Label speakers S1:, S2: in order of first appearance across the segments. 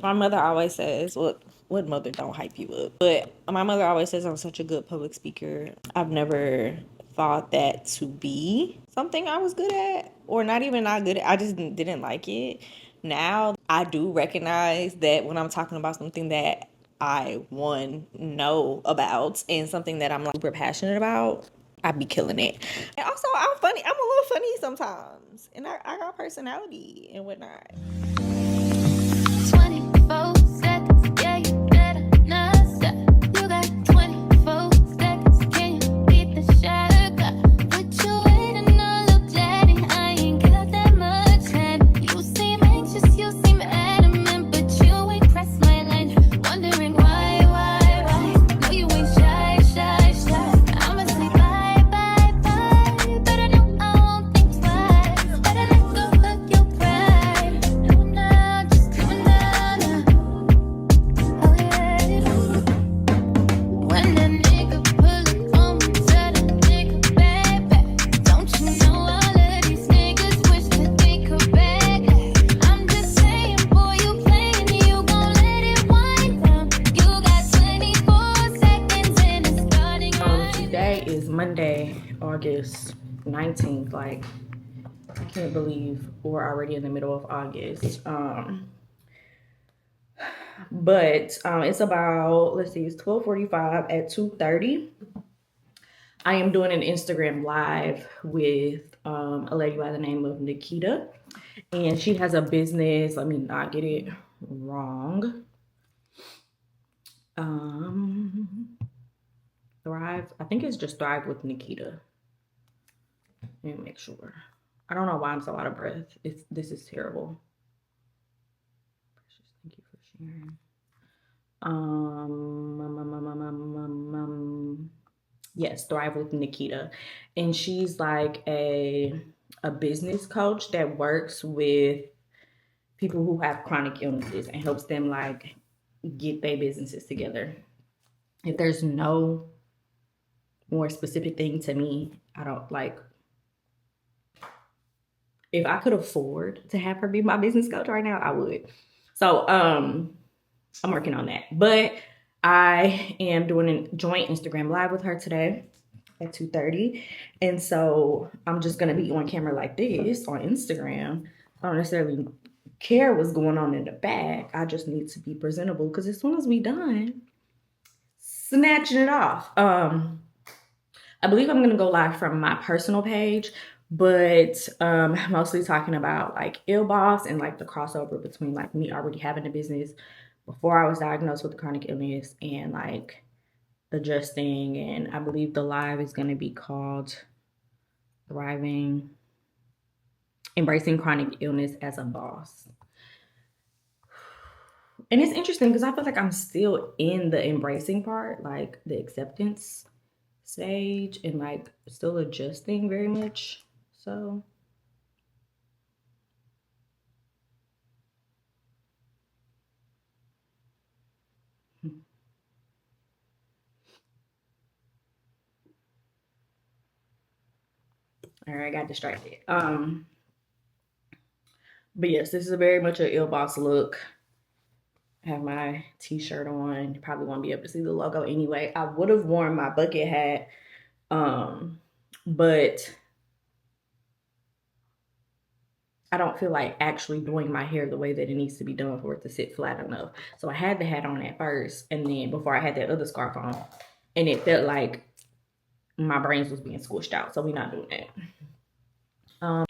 S1: My mother always says, what mother don't hype you up? But my mother always says I'm such a good public speaker. I've never thought that to be something I was good at, or not even not good at. I just didn't like it. Now I do recognize that when I'm talking about something that I know about and something that I'm like super passionate about, I be killing it. And also, I'm funny. I'm a little funny sometimes, and I got personality and whatnot. 24 seconds, yeah, you better not stop. You got 24 seconds, can you beat the shot? What you waiting on, look daddy, I ain't got that much time. You seem anxious, you seem adamant, but you ain't pressed my line. Wondering why? No, you ain't shy. I'ma say bye, but I know I won't think twice. Better let go of your pride. No, now, just do it now. Oh yeah. When that nigga pull up on me, tell that nigga baby, don't you know all of these niggas wish that they could bag? I'm just saying, boy, you playing, you gon' let it wind down. You got 24 seconds and it's starting right today is Monday, August 19th. Like, I can't believe we're already in the middle of August. But it's about, let's see, it's 12:45. At 2:30, I am doing an Instagram live with a lady by the name of Nikita, and she has a business. Let me not get it wrong. Thrive. I think it's just Thrive with Nikita. Let me make sure. I don't know why I'm so out of breath. This is terrible. Thank you for sharing. Yes, Thrive with Nikita. And she's like a business coach that works with people who have chronic illnesses and helps them like get their businesses together. If there's no more specific thing to me, I don't like, if I could afford to have her be my business coach right now, I would. So I'm working on that. But I am doing a joint Instagram live with her today at 2:30. And so I'm just gonna be on camera like this on Instagram. I don't necessarily care what's going on in the back. I just need to be presentable because as soon as we done, snatching it off. I believe I'm gonna go live from my personal page, but mostly talking about like ill boss and like the crossover between like me already having a business before I was diagnosed with a chronic illness and like adjusting. And I believe the live is going to be called Thriving, Embracing Chronic Illness as a Boss. And it's interesting because I feel like I'm still in the embracing part, like the acceptance stage, and like still adjusting very much. So all right, I got distracted. But yes, this is very much an ill boss look. I have my t-shirt on. You probably won't be able to see the logo anyway. I would have worn my bucket hat, but I don't feel like actually doing my hair the way that it needs to be done for it to sit flat enough. So I had the hat on at first, and then before I had that other scarf on, and it felt like my brains was being squished out. So we're not doing that.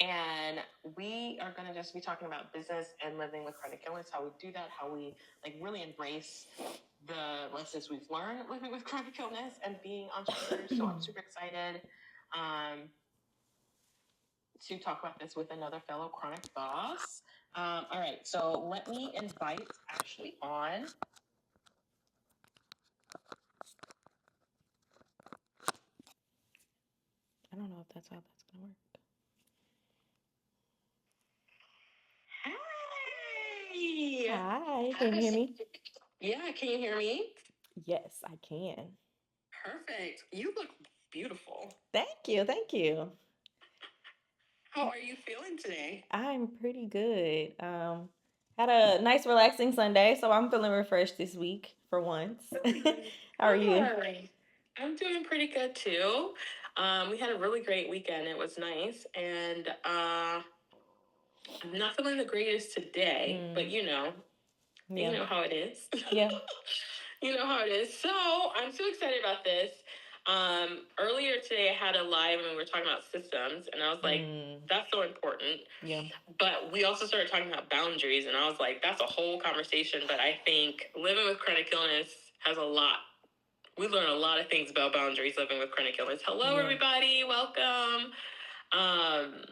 S2: And we are going to just be talking about business and living with chronic illness, how we do that, how we like really embrace the lessons we've learned living with chronic illness and being entrepreneurs. So I'm super excited to talk about this with another fellow chronic boss. All right, so let me invite Ashley on.
S1: I don't know if that's how that's going to work.
S2: Hey!
S1: Hi, can you hear me?
S2: Yeah, can you hear me?
S1: Yes, I can.
S2: Perfect. You look beautiful.
S1: Thank you.
S2: How are you feeling today?
S1: I'm pretty good.
S3: Had a nice, relaxing Sunday, so I'm feeling refreshed this week for once. How are you?
S2: Hi. I'm doing pretty good too. We had a really great weekend. It was nice, and I'm not feeling the greatest today, but you
S3: Yeah.
S2: know how it is.
S3: Yeah.
S2: You know how it is. So I'm so excited about this. Earlier today, I had a live and we were talking about systems, and I was like, that's so important.
S3: Yeah.
S2: But we also started talking about boundaries, and I was like, that's a whole conversation. But I think living with chronic illness has a lot. We learn a lot of things about boundaries living with chronic illness. Hello,
S3: Yeah.
S2: everybody. Welcome. Um,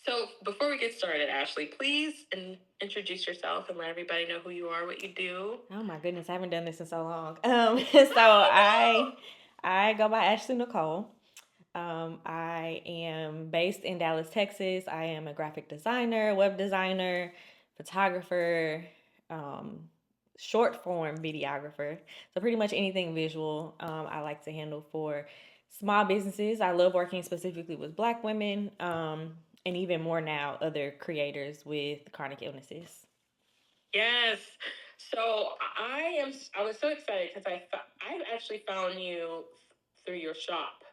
S2: so before we get started, Ashley, please introduce yourself and let everybody know who you are, what you do.
S3: Oh my goodness, I haven't done this in so long. So I go by Ashley Nicole. I am based in Dallas, Texas. I am a graphic designer, web designer, photographer, um, short form videographer. So pretty much anything visual I like to handle for small businesses. I love working specifically with Black women, and even more now, other creators with chronic illnesses.
S2: Yes. So I was so excited because I actually found you through your shop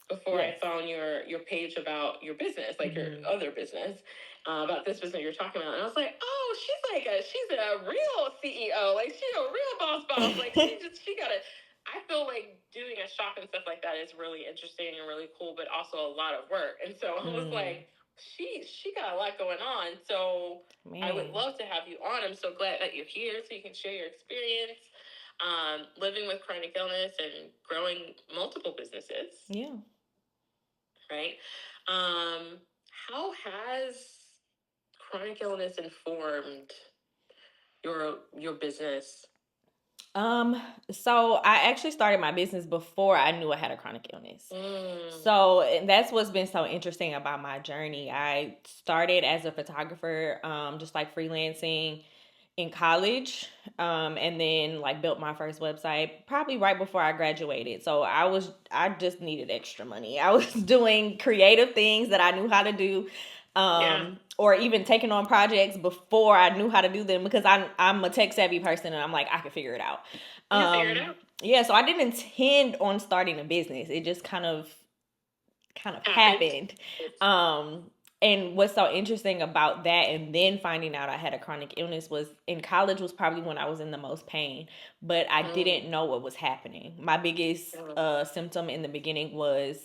S2: before I
S3: Yes.
S2: found your page about your business, like your other business, about this business you're talking about. And I was like, oh, she's a real CEO, like she's a real boss. Like she got it. I feel like doing a shop and stuff like that is really interesting and really cool, but also a lot of work. And so I was like, she got a lot going on. So I would
S3: Man.
S2: love to have you on. I'm so glad that you're here so you can share your experience living with chronic illness and growing multiple businesses,
S3: Yeah.
S2: right? Um, how has chronic illness informed your business?
S3: Um, so I actually started my business before I knew I had a chronic illness.
S2: Mm.
S3: So and that's what's been so interesting about my journey. I started as a photographer, just like freelancing in college, and then like built my first website probably right before I graduated. So I just needed extra money. I was doing creative things that I knew how to do, or even taking on projects before I knew how to do them because I'm a tech savvy person and I'm like I can figure it out.
S2: You figure it out.
S3: Yeah, so I didn't intend on starting a business. It just kind of happened. Um, and what's so interesting about that, and then finding out I had a chronic illness, was in college was probably when I was in the most pain, but I didn't know what was happening. My biggest symptom in the beginning was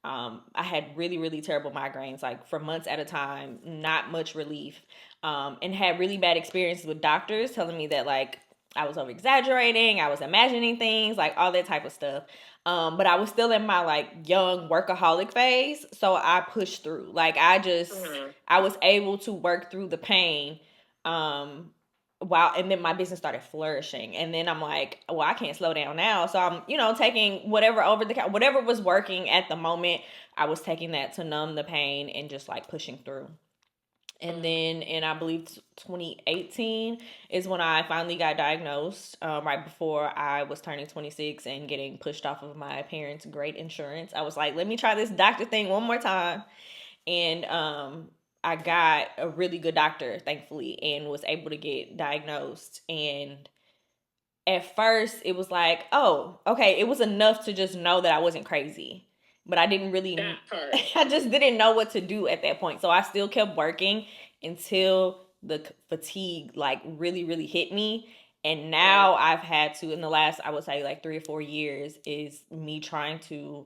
S3: I had really, really terrible migraines, like for months at a time, not much relief, and had really bad experiences with doctors telling me that like I was over exaggerating, I was imagining things, like all that type of stuff. But I was still in my like young workaholic phase, so I pushed through. Like I was able to work through the pain. While and then my business started flourishing, and then I'm like, well, I can't slow down now, so I'm taking whatever whatever was working at the moment. I was taking that to numb the pain and just like pushing through. And then in I believe 2018 is when I finally got diagnosed, right before I was turning 26 and getting pushed off of my parents' great insurance. I was like, let me try this doctor thing one more time. And I got a really good doctor, thankfully, and was able to get diagnosed. And at first, it was like, oh, okay, it was enough to just know that I wasn't crazy. But I didn't really, I just didn't know what to do at that point. So I still kept working until the fatigue like really, really hit me. And now I've had to, in the last, I would say like 3 or 4 years, is me trying to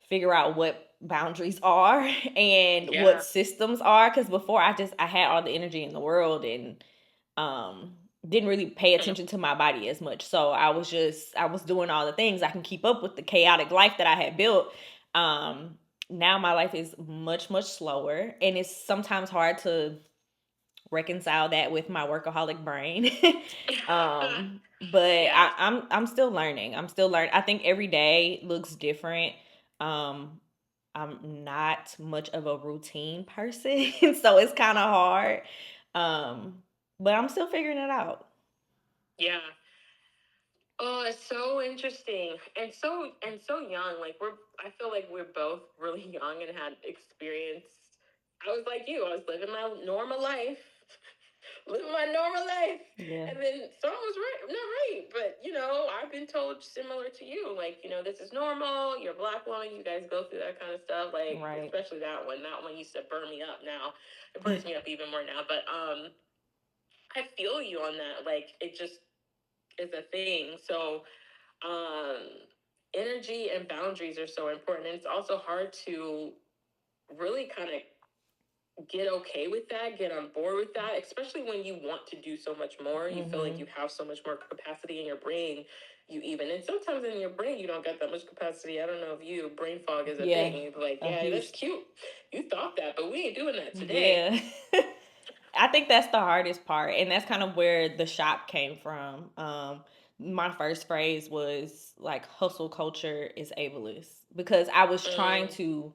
S3: figure out what boundaries are and what systems are. Because before I had all the energy in the world and um didn't really pay attention to my body as much. So I was doing all the things I can keep up with the chaotic life that I had built. Now my life is much, much slower, and it's sometimes hard to reconcile that with my workaholic brain. But I'm still learning. I'm still learning. I think every day looks different. Um I'm not much of a routine person, so it's kind of hard. Um, but I'm still figuring it out.
S2: Yeah. Oh, it's so interesting and so young. Like I feel like we're both really young and had experienced. I was like you. I was living my normal life, live my normal life.
S3: Yeah.
S2: And then someone was right, not right, but I've been told similar to you, like, this is normal. You're a Black woman. You guys go through that kind of stuff, like,
S3: Right.
S2: especially that one. That one used to burn me up. Now it burns me up even more now. But I feel you on that. Like, it just is a thing. So um, energy and boundaries are so important, and it's also hard to really kind of get okay with that, get on board with that, especially when you want to do so much more. You feel like you have so much more capacity in your brain. And sometimes in your brain, you don't get that much capacity. I don't know if brain fog is a thing. You're like, yeah, that's cute. You thought that, but we ain't doing that today.
S3: Yeah. I think that's the hardest part, and that's kind of where the shop came from. My first phrase was like, hustle culture is ableist, because I was trying to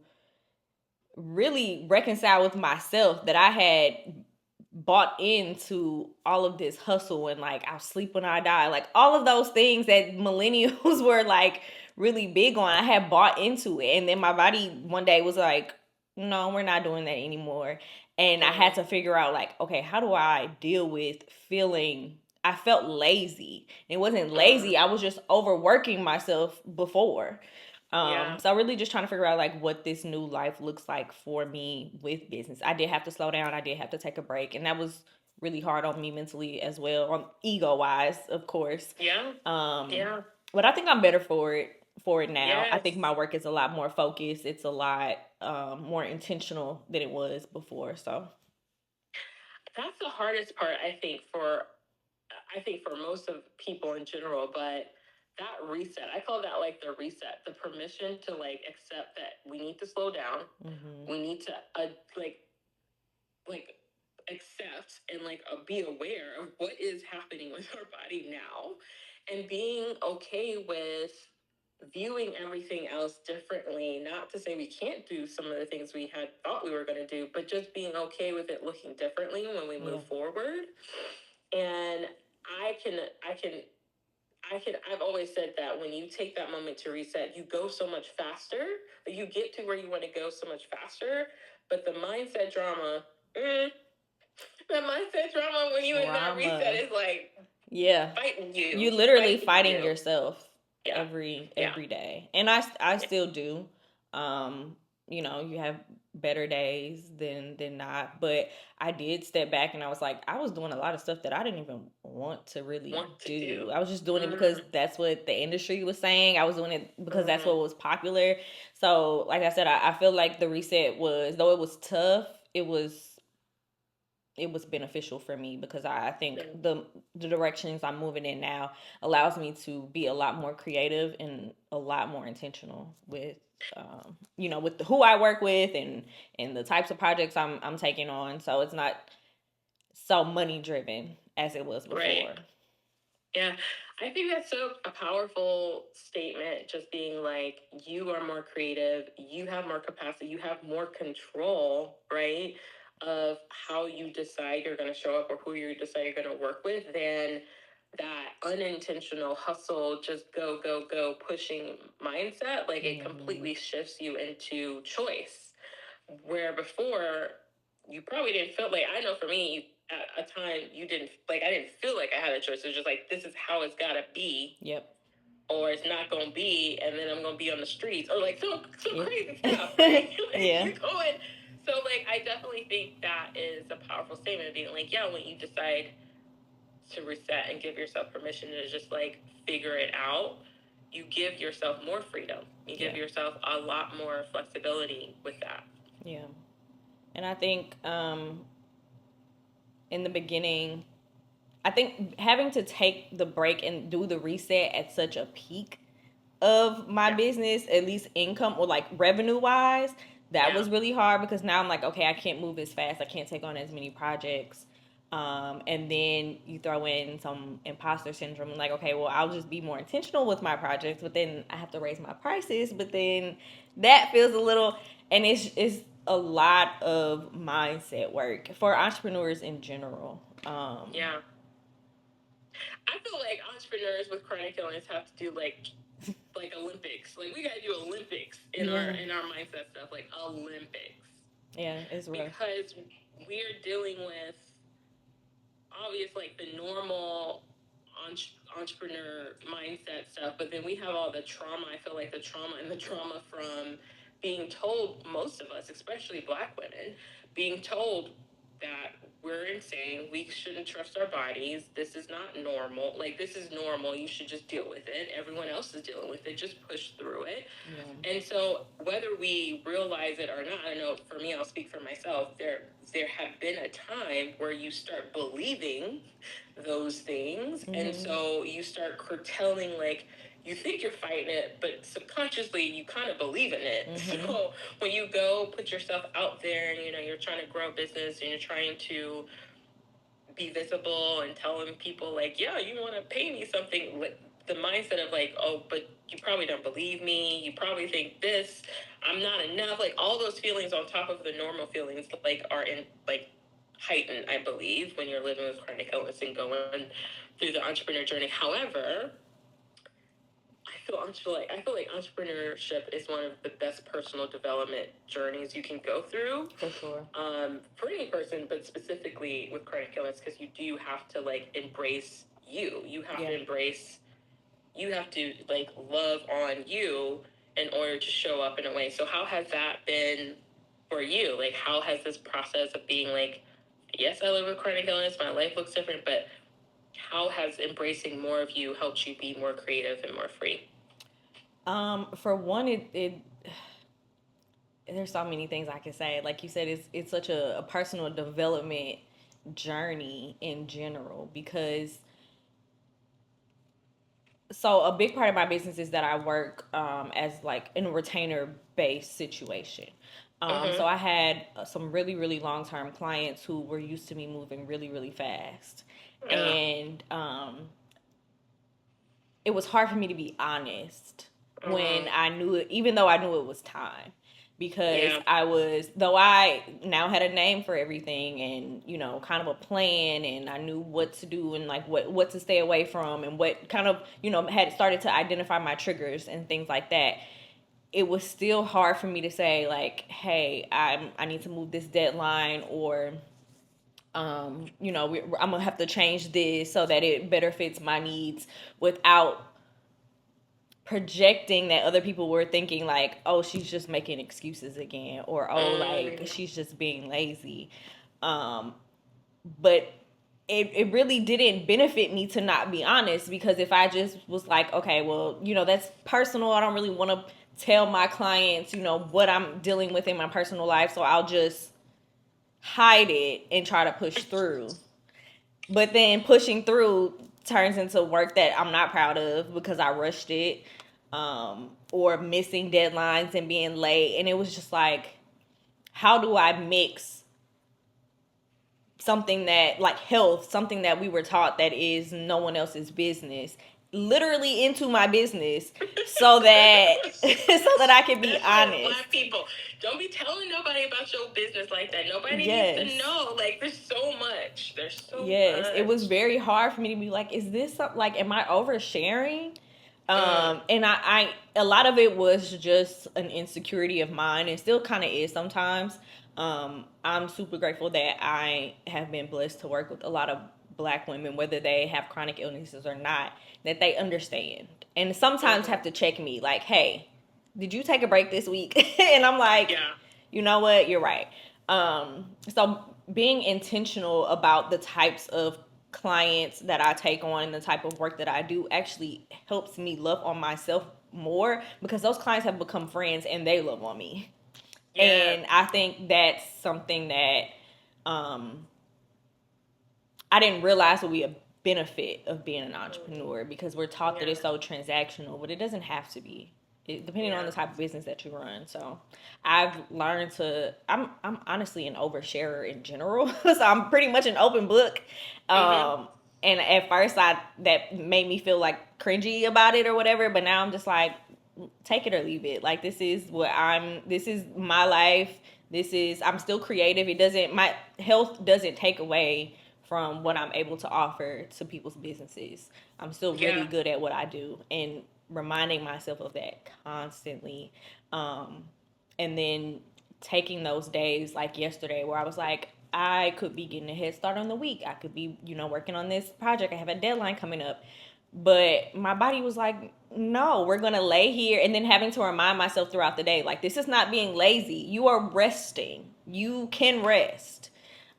S3: really reconcile with myself that I had bought into all of this hustle, and like, I'll sleep when I die, like all of those things that millennials were like really big on. I had bought into it, and then my body one day was like, no, we're not doing that anymore. And I had to figure out, like, okay, how do I deal with feeling, I felt lazy. It wasn't lazy, I was just overworking myself before. So really just trying to figure out like what this new life looks like for me with business. I did have to slow down. I did have to take a break, and that was really hard on me mentally as well, on ego wise, of course. But I think I'm better for it now. I think my work is a lot more focused. It's a lot more intentional than it was before. So
S2: that's the hardest part, I think for most of people in general, but that reset, I call that like the reset, the permission to like accept that we need to slow down. We need to like accept and like be aware of what is happening with our body now, and being okay with viewing everything else differently. Not to say we can't do some of the things we had thought we were going to do, but just being okay with it looking differently when we move forward. And I can I've always said that when you take that moment to reset, you go so much faster. You get to where you want to go so much faster. But the mindset drama, when you in that reset is like fighting you.
S3: You literally fighting yourself every day. And I still do. You have better days than not, but I did step back, and I was like, I was doing a lot of stuff that I didn't even want to really do. I was just doing it because that's what the industry was saying. I was doing it because that's what was popular. So like I said, I feel like the reset was, though it was tough, it was beneficial for me, because I think the directions I'm moving in now allows me to be a lot more creative and a lot more intentional with with who I work with, and the types of projects I'm taking on. So it's not so money driven as it was before.
S2: Right. Yeah, I think that's a powerful statement, just being like, you are more creative, you have more capacity, you have more control, right, of how you decide you're going to show up or who you decide you're going to work with, than that unintentional hustle, just go, go, go, pushing mindset. Like, it completely shifts you into choice, where before you probably didn't feel like, I know for me, at a time you didn't, like, I didn't feel like I had a choice. It was just like, this is how it's gotta be. Or it's not gonna be, and then I'm gonna be on the streets, or like some crazy stuff, right? You're going. So like, I definitely think that is a powerful statement, being like, yeah, when you decide to reset and give yourself permission to just like figure it out, you give yourself more freedom. You give yourself a lot more flexibility with that.
S3: Yeah. And I think in the beginning, I think having to take the break and do the reset at such a peak of my business, at least income or like revenue wise, that was really hard, because now I'm like, okay, I can't move as fast. I can't take on as many projects. And then you throw in some imposter syndrome, like, okay, well, I'll just be more intentional with my projects, but then I have to raise my prices. But then that feels a little, and it's a lot of mindset work for entrepreneurs in general.
S2: I feel like entrepreneurs with chronic illness have to do like Olympics. Like, we gotta do Olympics in our mindset stuff, like Olympics.
S3: Yeah, it's rough.
S2: Because we're dealing with obvious, like the normal entrepreneur mindset stuff, but then we have all the trauma. I feel like the trauma from being told, most of us, especially Black women, being told that we're insane, we shouldn't trust our bodies, this is not normal, like this is normal, you should just deal with it, everyone else is dealing with it, just push through it. Yeah. And so whether we realize it or not, I know for me, I'll speak for myself, there have been a time where you start believing those things. Mm-hmm. And so you start curtailing, like, you think you're fighting it, but subconsciously you kind of believe in it. Mm-hmm. So when you go put yourself out there and, you know, you're trying to grow a business and you're trying to be visible and telling people, like, yeah, you want to pay me something, with the mindset of like, oh, but you probably don't believe me, you probably think this, I'm not enough, like all those feelings on top of the normal feelings, like, are in, like, heightened, I believe, when you're living with chronic illness and going through the entrepreneur journey. However, I feel like entrepreneurship is one of the best personal development journeys you can go through.
S3: For sure.
S2: For any person, but specifically with chronic illness, because you do have to, like, embrace you. You have to embrace, you have to, like, love on you in order to show up in a way. So how has that been for you? Like, how has this process of being like, yes, I live with chronic illness, my life looks different, but how has embracing more of you helped you be more creative and more free?
S3: For one, it there's so many things I can say. Like you said, it's such a personal development journey in general, because so a big part of my business is that I work as like in a retainer based situation. So I had some really, really long term clients who were used to me moving really, really fast. And it was hard for me to be honest when I knew it, even though I knew it was time. Because I was, though I now had a name for everything and, you know, kind of a plan, and I knew what to do and like what to stay away from, and what kind of, you know, had started to identify my triggers and things like that. It was still hard for me to say, like, hey, I need to move this deadline, or you know, I'm gonna have to change this so that it better fits my needs, without projecting that other people were thinking like, oh, she's just making excuses again, or oh, like she's just being lazy. But it really didn't benefit me to not be honest, because if I just was like, okay, well, you know, that's personal, I don't really want to tell my clients, you know, what I'm dealing with in my personal life, so I'll just hide it and try to push through. But then pushing through turns into work that I'm not proud of because I rushed it, or missing deadlines and being late. And it was just like, how do I mix something that, like health, something that we were taught that is no one else's business, literally into my business, so that so that I can be honest.
S2: Black people, don't be telling nobody about your business like that. Nobody needs to know. Like, there's so much. There's so much.
S3: It was very hard for me to be like, is this something, like, am I oversharing? And I a lot of it was just an insecurity of mine, and still kind of is sometimes. I'm super grateful that I have been blessed to work with a lot of Black women, whether they have chronic illnesses or not, that they understand. And sometimes have to check me, like, hey, did you take a break this week? And I'm like, you know what, you're right. So being intentional about the types of clients that I take on and the type of work that I do actually helps me love on myself more, because those clients have become friends and they love on me. And I think that's something that I didn't realize would be a benefit of being an entrepreneur, because we're taught that it's so transactional, but it doesn't have to be. Depending on the type of business that you run. So I've learned to, I'm honestly an oversharer in general. So I'm pretty much an open book. And at first that made me feel like cringy about it or whatever, but now I'm just like, take it or leave it. Like, this is my life. I'm still creative. My health doesn't take away from what I'm able to offer to people's businesses. I'm still really good at what I do, and reminding myself of that constantly. And then taking those days like yesterday where I was like, I could be getting a head start on the week. I could be, working on this project. I have a deadline coming up. But my body was like, no, we're going to lay here. And then having to remind myself throughout the day, like, this is not being lazy. You are resting. You can rest.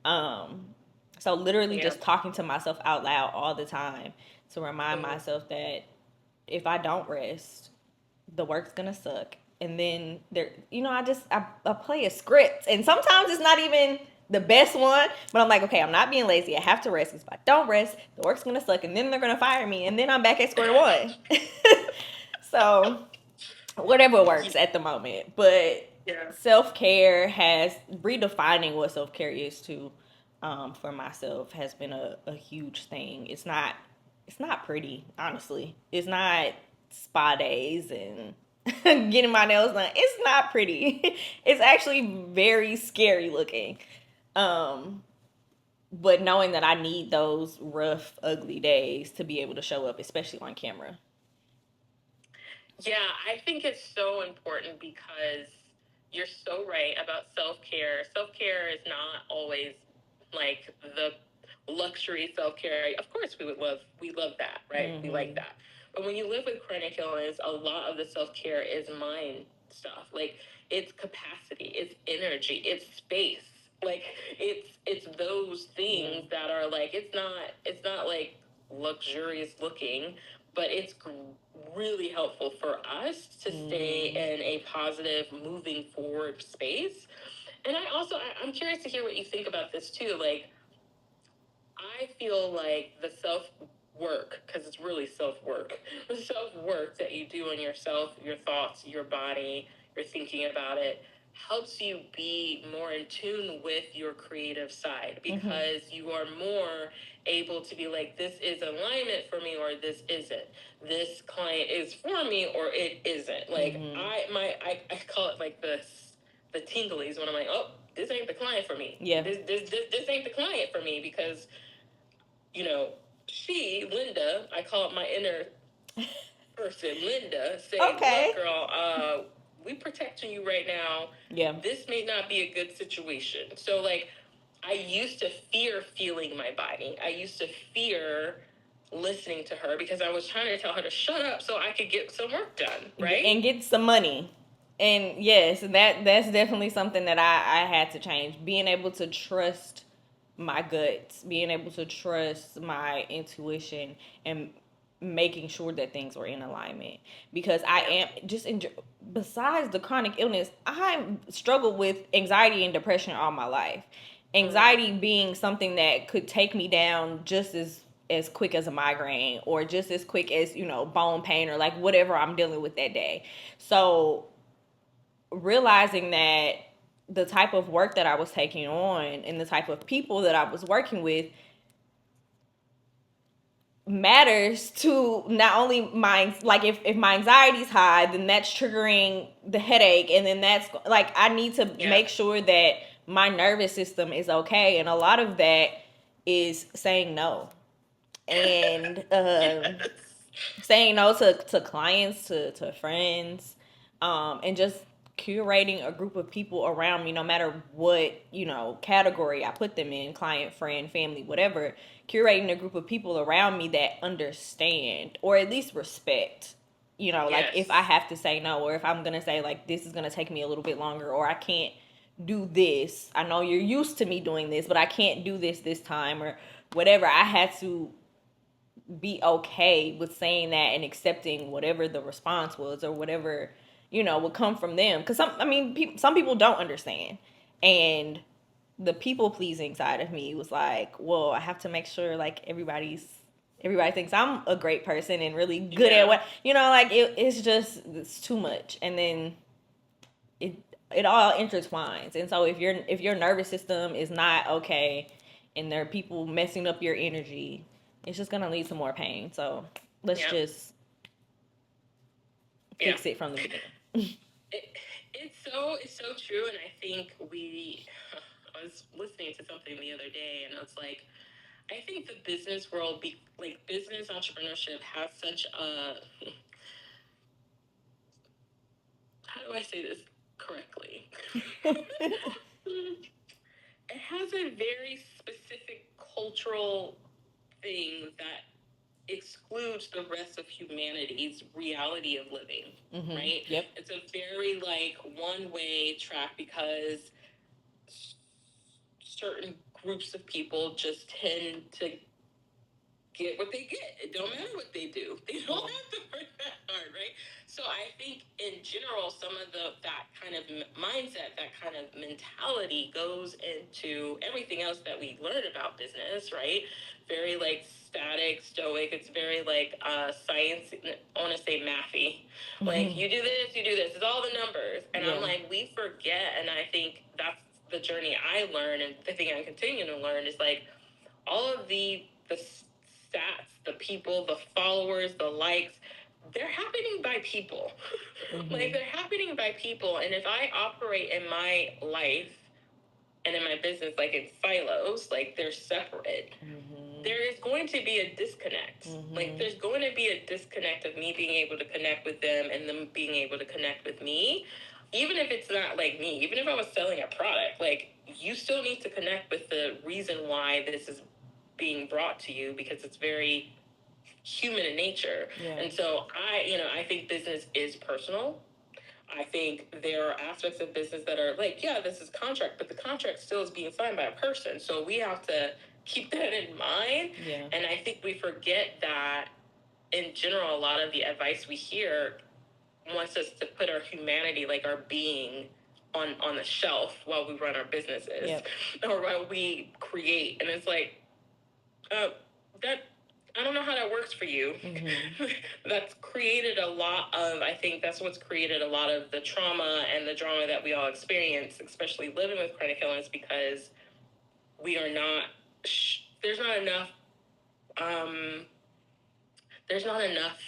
S3: So literally just talking to myself out loud all the time to remind myself that if I don't rest, the work's gonna suck. And then I play a script, and sometimes it's not even the best one, but I'm like, okay, I'm not being lazy. I have to rest, because if I don't rest, the work's gonna suck, and then they're gonna fire me, and then I'm back at square one. So whatever works at the moment. But self-care has redefining what self-care is to for myself has been a huge thing. It's not pretty, honestly. It's not spa days and getting my nails done. It's not pretty. It's actually very scary looking. But knowing that I need those rough, ugly days to be able to show up, especially on camera.
S2: Yeah, I think it's so important because you're so right about self-care. Self-care is not always like the luxury self-care. Of course we love that, right? We like that. But when you live with chronic illness, a lot of the self-care is mind stuff. Like, it's capacity, it's energy, it's space. Like, it's those things that are like, it's not like luxurious looking, but it's really helpful for us to stay in a positive, moving forward space. And I'm curious to hear what you think about this too. Like, I feel like the self work, because it's really self work, the self work that you do on yourself, your thoughts, your body, you're thinking about it, helps you be more in tune with your creative side, because you are more able to be like, this is alignment for me, or this isn't. This client is for me, or it isn't. Like, I call it like the tinglies when I'm like, oh, this ain't the client for me.
S3: Yeah.
S2: This ain't the client for me, because Linda, I call it my inner person, Linda, saying,
S3: Okay.
S2: look, girl, we protecting you right now.
S3: Yeah.
S2: This may not be a good situation. So, like, I used to fear feeling my body. I used to fear listening to her, because I was trying to tell her to shut up so I could get some work done, right?
S3: And get some money. And yes, that's definitely something that I had to change. Being able to trust my guts, being able to trust my intuition, and making sure that things were in alignment. Because I am just besides the chronic illness, I struggled with anxiety and depression all my life. Anxiety being something that could take me down just as quick as a migraine, or just as quick as, bone pain, or like whatever I'm dealing with that day. So realizing that the type of work that I was taking on and the type of people that I was working with matters to not only like if my anxiety's high, then that's triggering the headache, and then that's like, I need to make sure that my nervous system is okay. And a lot of that is saying no. And saying no to clients, to friends, and just curating a group of people around me, no matter what, category I put them in, client, friend, family, whatever. Curating a group of people around me that understand, or at least respect, like, if I have to say no, or if I'm gonna say, like, this is gonna take me a little bit longer, or I can't do this. I know you're used to me doing this, but I can't do this time, or whatever. I had to be okay with saying that and accepting whatever the response was, or whatever, would come from them. Because some people don't understand. And the people pleasing side of me was like, well, I have to make sure, like, everybody thinks I'm a great person and really good at what, like, it's too much. And then it all intertwines. And so if your nervous system is not okay, and there are people messing up your energy, it's just gonna lead to more pain. So let's just fix it from the beginning.
S2: It's so true. And I think I was listening to something the other day, and I was like, I think the business world, business entrepreneurship, has such a, how do I say this correctly? it has a very specific cultural thing that excludes the rest of humanity's reality of living, right?
S3: Yep.
S2: It's a very like one-way track because certain groups of people just tend to get what they get. It don't matter what they do. They don't have to work that hard, right? So I think in general, some of that kind of mindset, that kind of mentality goes into everything else that we learn about business, right? Very like static, stoic. It's very like science. I want to say mathy. Like you do this, you do this. It's all the numbers, and I'm like, we forget. And I think that's the journey I learned, and the thing I continue to learn is like all of the stats, the people, the followers, the likes, they're happening by people. Like they're happening by people. And if I operate in my life and in my business like in silos, like they're separate, there is going to be a disconnect. Like there's going to be a disconnect of me being able to connect with them and them being able to connect with me. Even if it's not like me, even if I was selling a product, like you still need to connect with the reason why this is being brought to you, because it's very human in nature. And so I think business is personal. I think there are aspects of business that are like, yeah, this is contract, but the contract still is being signed by a person. So we have to keep that in mind. And I think we forget that in general, a lot of the advice we hear wants us to put our humanity, like our being, on the shelf while we run our businesses or while we create. And it's like, that I don't know how that works for you. That's created a lot of, I think that's what's created a lot of the trauma and the drama that we all experience, especially living with chronic illness, because we are not, there's not enough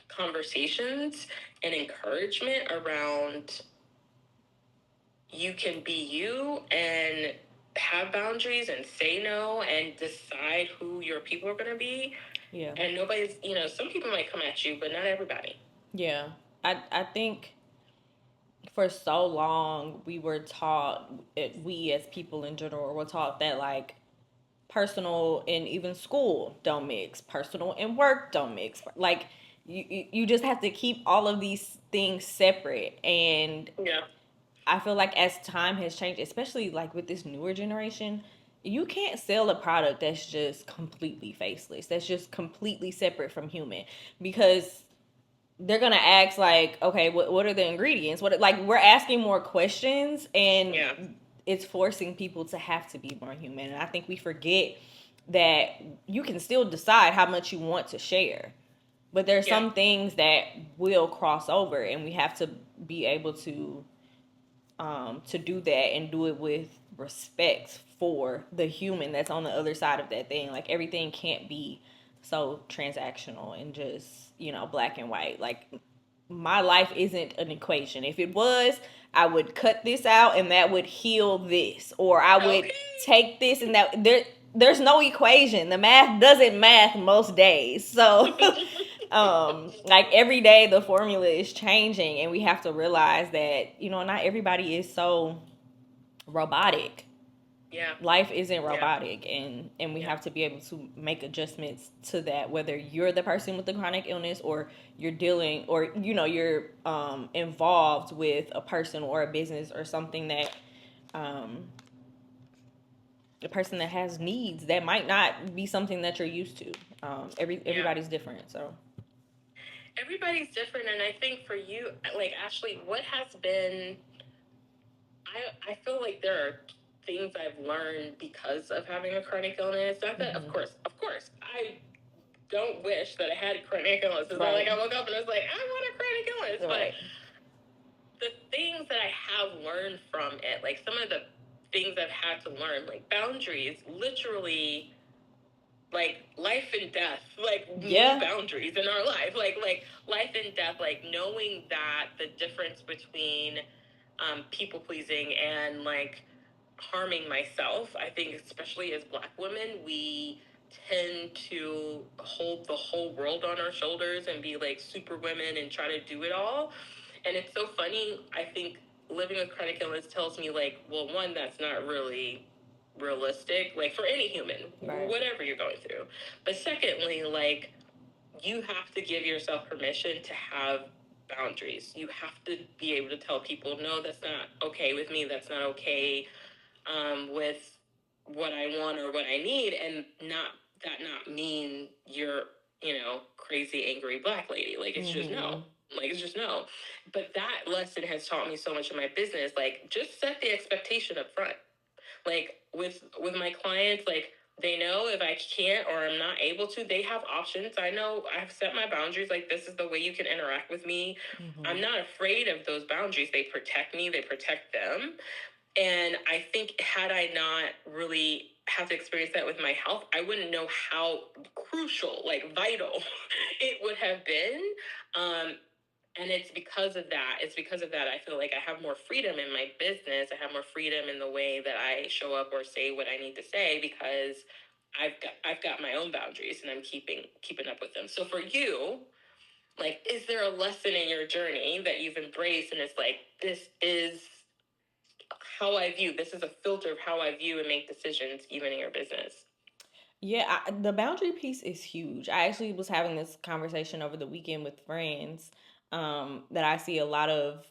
S2: conversations and encouragement around you can be you and have boundaries and say no and decide who your people are going to be. And nobody's, some people might come at you, but not everybody.
S3: I think for so long we were taught, we as people in general were taught that like personal and even school don't mix, personal and work don't mix. Like you just have to keep all of these things separate. And I feel like as time has changed, especially like with this newer generation, you can't sell a product that's just completely faceless, that's just completely separate from human, because they're gonna ask like, okay, what are the ingredients? What, like, we're asking more questions, and it's forcing people to have to be more human. And I think we forget that you can still decide how much you want to share, but there's some things that will cross over, and we have to be able to do that and do it with respect for the human that's on the other side of that thing. Like everything can't be so transactional and just, black and white. Like my life isn't an equation. If it was, I would cut this out and that would heal this, or I would take this and that. There's no equation. The math doesn't math most days. So like every day the formula is changing, and we have to realize that, not everybody is so robotic. Life isn't robotic, and we have to be able to make adjustments to that, whether you're the person with the chronic illness or you're dealing, or you're involved with a person or a business or something that a person that has needs that might not be something that you're used to. Everybody's different, so
S2: everybody's different. And I think for you, like, Ashley, what has been, I feel like there are things I've learned because of having a chronic illness. Not that, of course, I don't wish that I had a chronic illness. It's not like I woke up and I was like, I want a chronic illness. But the things that I have learned from it, like some of the things I've had to learn, like boundaries, literally, like life and death, like boundaries in our life, like life and death, like knowing that the difference between people pleasing and like harming myself. I think especially as Black women, we tend to hold the whole world on our shoulders and be like super women and try to do it all. And it's so funny. I think living with chronic illness tells me like, well, one, that's not really realistic, like for any human,
S3: Right.
S2: whatever you're going through. But secondly, like, you have to give yourself permission to have boundaries. You have to be able to tell people, no, that's not okay with me. That's not okay with what I want or what I need, and not mean you're, crazy, angry black lady. Like, it's just no. Like, it's just no. But that lesson has taught me so much in my business. Like, just set the expectation up front. Like, with my clients, like, they know if I can't or I'm not able to, they have options. I know I've set my boundaries. Like, this is the way you can interact with me. I'm not afraid of those boundaries. They protect me. They protect them. And I think had I not really had to experience that with my health, I wouldn't know how crucial, like vital, it would have been. And it's because of that. I feel like I have more freedom in my business. I have more freedom in the way that I show up or say what I need to say, because I've got my own boundaries and I'm keeping up with them. So for you, like, is there a lesson in your journey that you've embraced and it's like, this is how I view, this is a filter of how I view and make decisions, even in your business?
S3: Yeah, the boundary piece is huge. I actually was having this conversation over the weekend with friends, that I see a lot of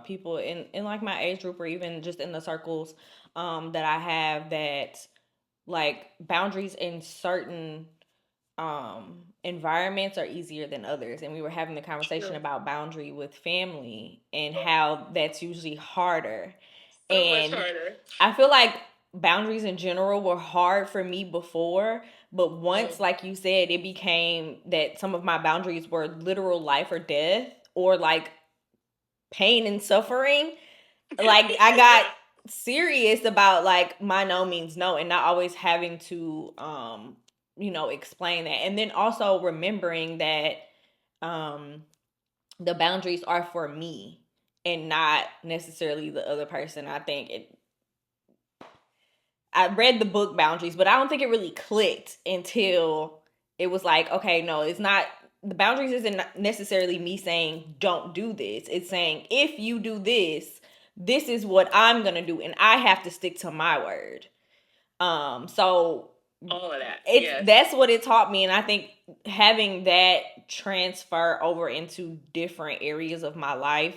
S3: people in like my age group, or even just in the circles that I have, that like boundaries in certain environments are easier than others. And we were having the conversation about boundary with family and how that's usually harder.
S2: So
S3: And
S2: much harder.
S3: I feel like boundaries in general were hard for me before, but once, like you said, it became that some of my boundaries were literal life or death, or like pain and suffering. Like, I got serious about like my no means no, and not always having to explain that. And then also remembering that the boundaries are for me and not necessarily the other person. I read the book Boundaries, but I don't think it really clicked until it was like, okay, no, it's not, the boundaries isn't necessarily me saying don't do this. It's saying, if you do this, this is what I'm gonna do, and I have to stick to my word. So
S2: all of that,
S3: that's what it taught me. And I think having that transfer over into different areas of my life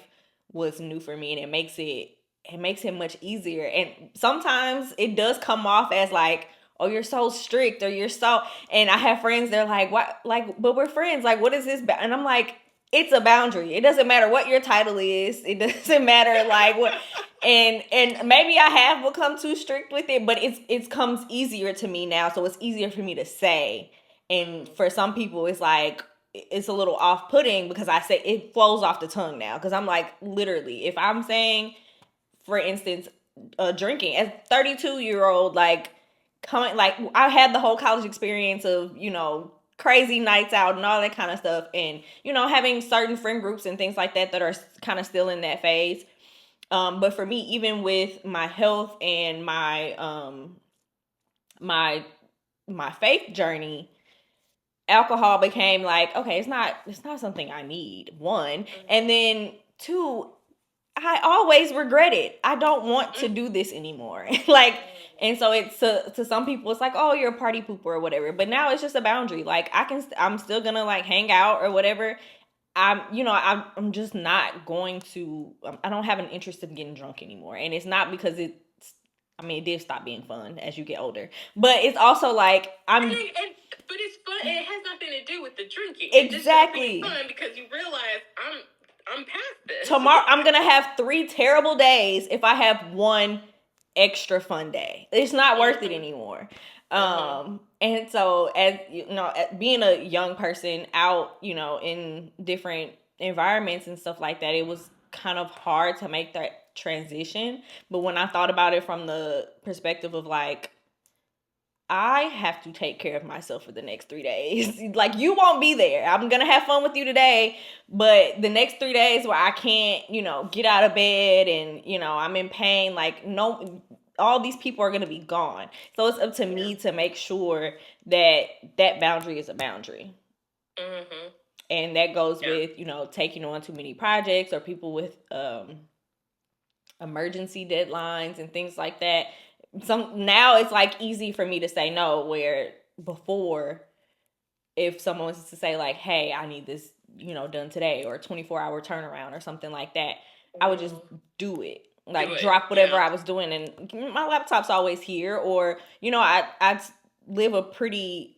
S3: was new for me, and it makes it much easier. And sometimes it does come off as like, oh, you're so strict, or you're so, and I have friends, they're like, what, like, but we're friends, like, what is this? And I'm like, it's a boundary. It doesn't matter what your title is. It doesn't matter like what. And maybe I have become too strict with it, but it comes easier to me now, so it's easier for me to say. And for some people, it's like, it's a little off-putting because I say it flows off the tongue now. Because I'm like, literally, if I'm saying, for instance, drinking as 32-year-old, like, coming, like, I had the whole college experience of crazy nights out and all that kind of stuff, and having certain friend groups and things like that are kind of still in that phase. But for me, even with my health and my faith journey, alcohol became like, okay, it's not something I need, one. And then two, I always regret it. I don't want to do this anymore. Like, and so it's to some people, it's like, oh, you're a party pooper or whatever. But now it's just a boundary. Like, I'm still gonna like hang out or whatever. I'm just not going to. I don't have an interest in getting drunk anymore. And it's not because it did stop being fun as you get older. But it's also like
S2: but it's fun. It has nothing to do with the drinking.
S3: Exactly.
S2: It's just fun because you realize I'm past this.
S3: Tomorrow I'm gonna have 3 terrible days if I have one extra fun day. It's not worth it anymore. And so, as being a young person out, in different environments and stuff like that, it was kind of hard to make that transition. But when I thought about it from the perspective of like, I have to take care of myself for the next 3 days. Like, you won't be there. I'm going to have fun with you today, but the next 3 days where I can't, get out of bed and, I'm in pain, like, no, all these people are going to be gone. So it's up to me to make sure that that boundary is a boundary. And that goes with, taking on too many projects, or people with emergency deadlines and things like that. Now it's like easy for me to say no, where before, if someone was to say like, hey, I need this, done today, or 24-hour turnaround or something like that, I would just do it. Like drop whatever I was doing, and my laptop's always here. Or I live a pretty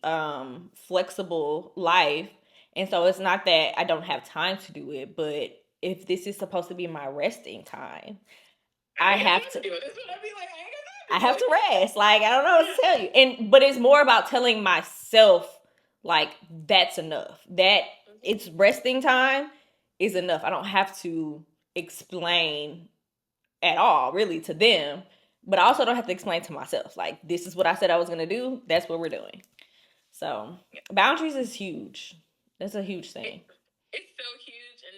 S3: flexible life, and so it's not that I don't have time to do it, but if this is supposed to be my resting time, I have to do it. That's what I'd be like. I have to rest. Like, I don't know what to tell you. But it's more about telling myself, like, that's enough. That it's resting time is enough. I don't have to explain at all, really, to them. But I also don't have to explain to myself. Like, this is what I said I was going to do. That's what we're doing. So, boundaries is huge. That's a huge thing.
S2: It's so huge, and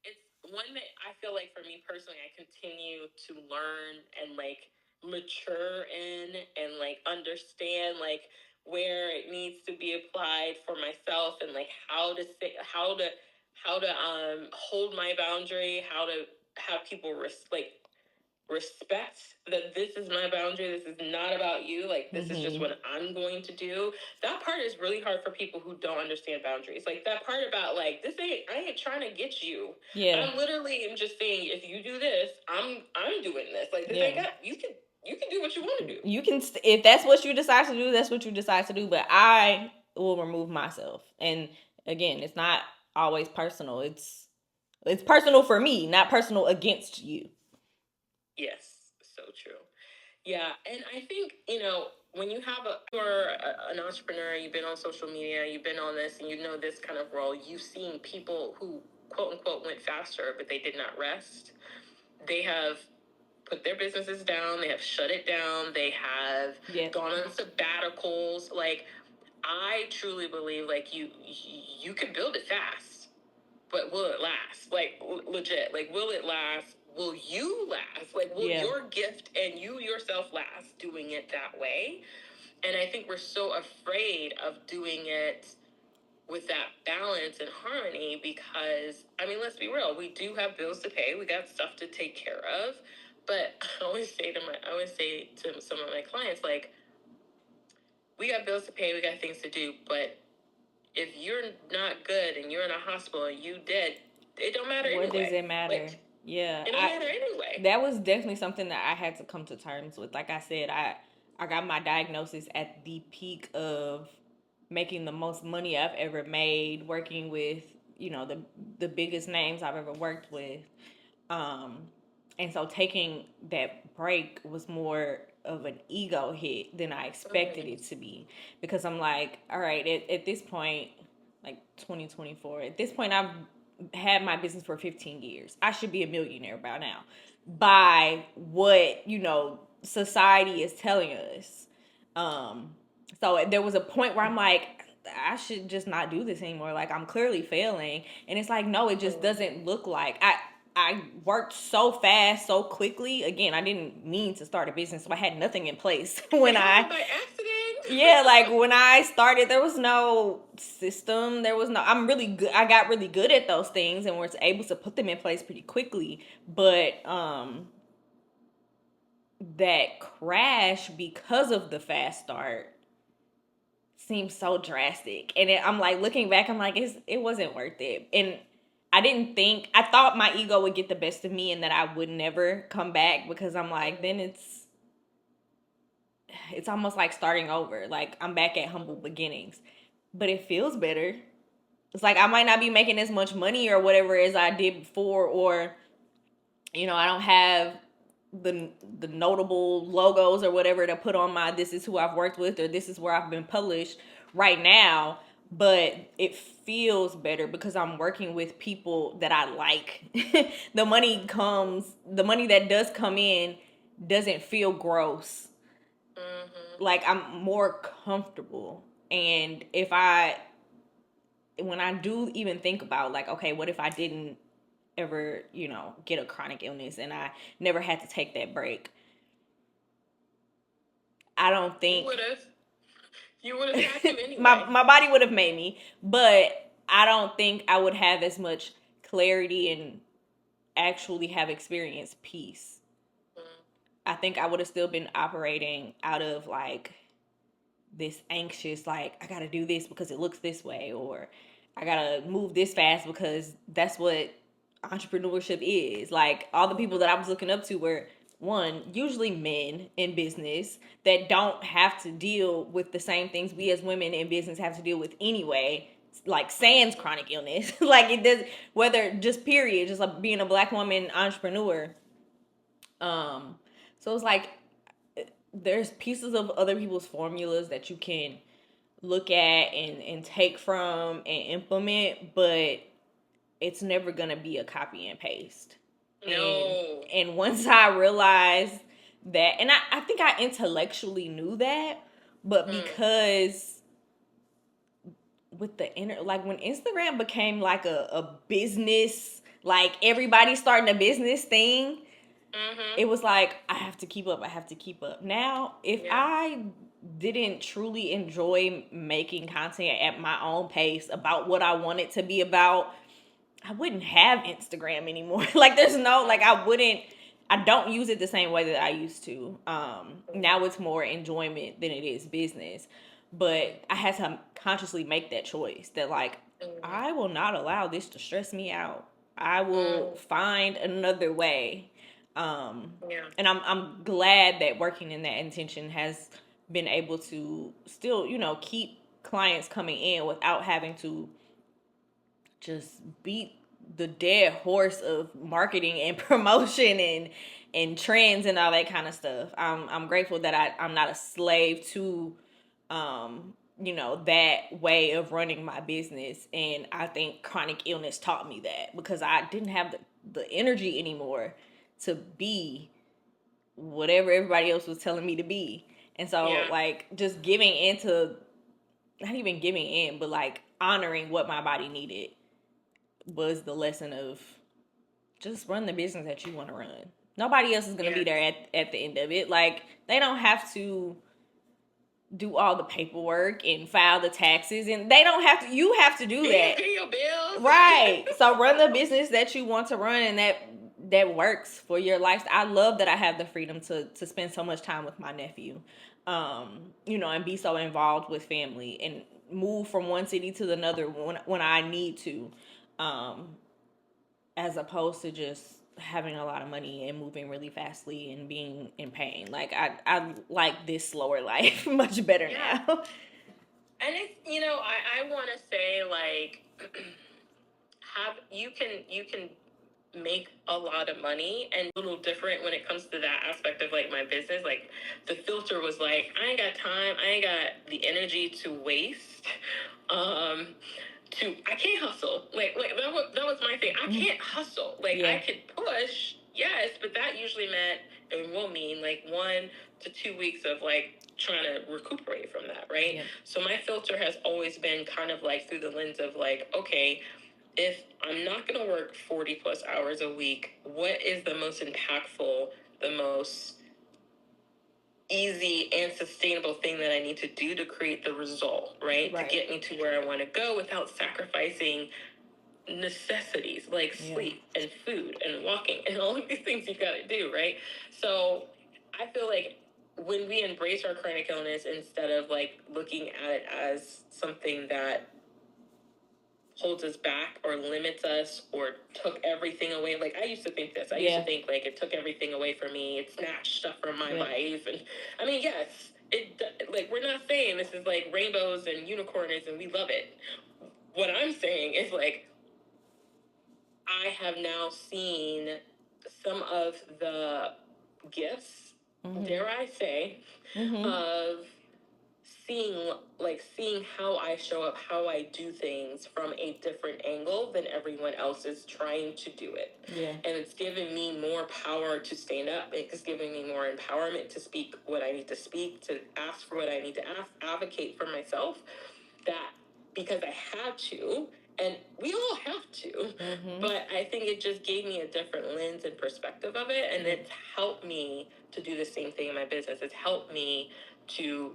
S2: it's one that I feel like, for me personally, I continue to learn and like mature in, and like understand like where it needs to be applied for myself, and like how to hold my boundary, how to have people respect that this is my boundary, this is not about you, like this is just what I'm going to do. That part is really hard for people who don't understand boundaries. Like that part about like, I ain't trying to get you. Yeah, I'm literally am just saying, if you do this, I'm doing this. Like this ain't got, you can do what you want to do. You can,
S3: if that's what you decide to do, that's what you decide to do. But I will remove myself. And again, it's not always personal. It's personal for me, not personal against you.
S2: Yes, so true. Yeah, and I think, when you're an entrepreneur, you've been on social media, you've been on this, and you know this kind of role, you've seen people who, quote unquote, went faster, but they did not rest. They have put their businesses down, they have shut it down, they have gone on sabbaticals. Like, I truly believe, like, you can build it fast, but will it last? Like, legit, like, will it last? Will you last? Like, will your gift and you yourself last doing it that way? And I think we're so afraid of doing it with that balance and harmony because, I mean, let's be real. We do have bills to pay. We got stuff to take care of. But I always say to some of my clients, like, we got bills to pay. We got things to do. But if you're not good and you're in a hospital and you dead, it don't matter anyway. What does it matter? Like, it don't matter anyway.
S3: That was definitely something that I had to come to terms with. Like I said, I got my diagnosis at the peak of making the most money I've ever made, working with, the biggest names I've ever worked with. And so taking that break was more of an ego hit than I expected it to be. Because I'm like, all right, at this point, like 2024, at this point I've had my business for 15 years. I should be a millionaire by now. By what, society is telling us. So there was a point where I'm like, I should just not do this anymore. Like, I'm clearly failing. And it's like, no, it just doesn't look like. I worked so fast, so quickly. Again, I didn't mean to start a business, so I had nothing in place when
S2: by accident.
S3: Yeah, like when I started, there was no system. There was no. I'm really good. I got really good at those things and was able to put them in place pretty quickly. But that crash because of the fast start seems so drastic, and I'm like looking back, I'm like, it wasn't worth it. And I thought my ego would get the best of me and that I would never come back, because I'm like, then it's almost like starting over. Like, I'm back at humble beginnings, but it feels better. It's like I might not be making as much money or whatever as I did before, or I don't have the notable logos or whatever to put on my this is who I've worked with or this is where I've been published right now. But it feels better because I'm working with people that I like. The money that does come in doesn't feel gross. Mm-hmm. Like, I'm more comfortable. And when I do even think about, like, okay, what if I didn't ever, get a chronic illness and I never had to take that break? I don't think
S2: you would have had to anyway.
S3: my body would have made me, but I don't think I would have as much clarity and actually have experienced peace. I think I would have still been operating out of like this anxious, like, I gotta do this because it looks this way, or I gotta move this fast because that's what entrepreneurship is. Like, all the people that I was looking up to were, one, usually men in business that don't have to deal with the same things we as women in business have to deal with anyway, like sans chronic illness. Like, it does, whether just period, just like being a Black woman entrepreneur. So it's like there's pieces of other people's formulas that you can look at and take from and implement, but it's never gonna be a copy and paste.
S2: No.
S3: And once I realized that, and I think I intellectually knew that, but because with the like when Instagram became like a business, like everybody starting a business thing, it was like, I have to keep up. I have to keep up. Now, if I didn't truly enjoy making content at my own pace about what I want it to be about, I wouldn't have Instagram anymore. Like, there's no, like, I don't use it the same way that I used to. Now it's more enjoyment than it is business. But I had to consciously make that choice that, like, I will not allow this to stress me out. I will find another way. And I'm glad that working in that intention has been able to still, keep clients coming in without having to just beat the dead horse of marketing and promotion and trends and all that kind of stuff. I'm grateful that I'm not a slave to that way of running my business. And I think chronic illness taught me that, because I didn't have the energy anymore to be whatever everybody else was telling me to be. And so like just giving into, not even giving in, but like honoring what my body needed was the lesson of just run the business that you want to run. Nobody else is going to be there at the end of it. Like, they don't have to do all the paperwork and file the taxes, and they don't have to. You have to do that.
S2: Pay your bills.
S3: Right. So run the business that you want to run, and that works for your lifestyle. I love that I have the freedom to spend so much time with my nephew, and be so involved with family and move from one city to another when I need to, as opposed to just having a lot of money and moving really fastly and being in pain. Like, I like this slower life much better now.
S2: And it's, I want to say, like, you can make a lot of money, and a little different when it comes to that aspect of like my business. Like, the filter was like, I ain't got time, I ain't got the energy to waste. I can't hustle. Like that was my thing. I can't hustle. Like, I could push, yes, but that usually meant, and will mean, like 1 to 2 weeks of like trying to recuperate from that, right? So my filter has always been kind of like through the lens of like, okay, if I'm not going to work 40 plus hours a week, what is the most impactful, the most easy and sustainable thing that I need to do to create the result, right? To get me to where I want to go without sacrificing necessities like sleep and food and walking and all of these things you got to do, right? So I feel like when we embrace our chronic illness, instead of like looking at it as something that holds us back or limits us or took everything away. Like, I used to think this. I used to think like it took everything away from me. It snatched stuff from my life. And I mean, yes, like, we're not saying this is like rainbows and unicorns and we love it. What I'm saying is, like, I have now seen some of the gifts, dare I say, of seeing how I show up, how I do things from a different angle than everyone else is trying to do it. And it's given me more power to stand up. It's giving me more empowerment to speak what I need to speak, to ask for what I need to ask, advocate for myself, that because I had to, and we all have to, but I think it just gave me a different lens and perspective of it, and it's helped me to do the same thing in my business. It's helped me to,